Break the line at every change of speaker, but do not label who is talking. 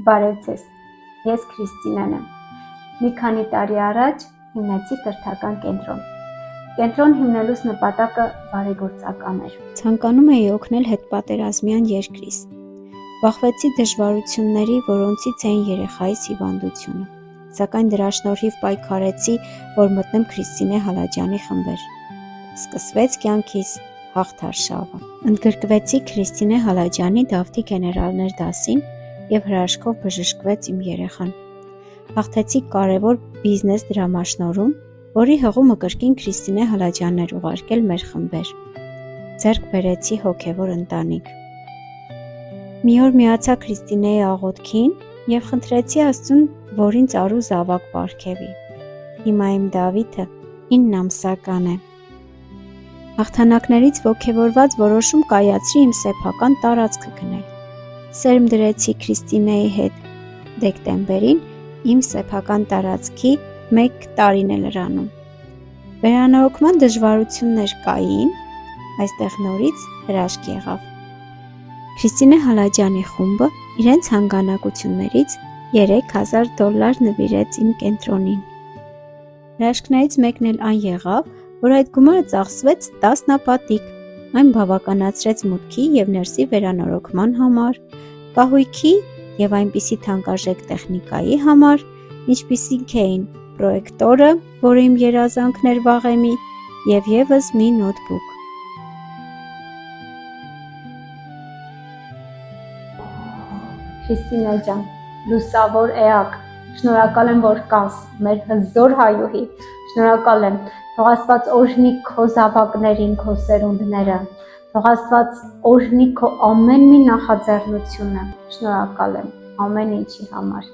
Բարև ձեզ, ես Քրիստինան եմ։ Մի քանի տարի առաջ հիմնեցի կրթական կենտրոն։ Կենտրոն հիմնելուց նպատակը բարեգործական էր։ Ցանկանում էի օգնել հետպատերազմյան երկրից։ Բախվեցի դժվարությունների, որոնցից էին երեխայիս հիվանդությունը։ Սակայն դրա շնորհիվ պայքարեցի, որ մտնեմ Քրիստինե Հալաջյանի խմբեր։ Սկսվեց կյանքիս հաղթարշավը։ Ընդգրկվեցի Քրիստինե Հալաջյանի Դավթի գեներալներ դասին և հրաշքով բժշկվեց իմ երեխան։ Հաղթեցի կարևոր բիզնես դրամաշնորհում, որի հղումը կրկին Քրիստինե Հալաջյանն էր ուղարկել մեր խմբեր։ Ձեռք բերեցի հոգևոր ընտանիք։ Մի օր միացա Քրիստինեի աղոթքին և խնդրեցի Աստծուն, որ ինձ առու զավակ պարգևի։ Հիմա իմ Դավիթը 9 ամսական է։ Հաղթանակներից ոգևորված որոշում կայացրի իմ սեփական տարածքը գնել։ Սերմ դրեցի Քրիստինեի հետ դեկտեմբերին իմ սեփական տարածքի 1 տարին է լրանում։ Վերանորոգման դժվարություններ կային, այստեղ նորից հրաշք եղավ։ Քրիստինե Հալաջյանի խումբը իրենց հանգանակություններից $3000 նվիրեց իմ կենտրոնին։ Հրաշքներից մեկն էլ այն եղավ, որ այդ գումարը ծախսվեց 10 նապատիկ, այն բավականացրեց մուտքի և ներսի վերանորոգման համար, կահույքի և այնպիսի թանկարժեք տեխնիկայի համար, ինչպիսիք էին պրոյեկտորը, որը իմ երազանքն էր վաղեմի, և ևս մի նոթբուք։ Քրիստինե ջան, լուսավոր էակ, շնորհակալ եմ, որ կաս, մեր հզոր հայուհի, շնորհակալ եմ, թող Աստված օրհնի քո զավակներին, քո սերունդները, թող Աստված օրհնի քո ամեն մի նախաձեռնությունը, շնորհակալ եմ ամեն ինչի համար։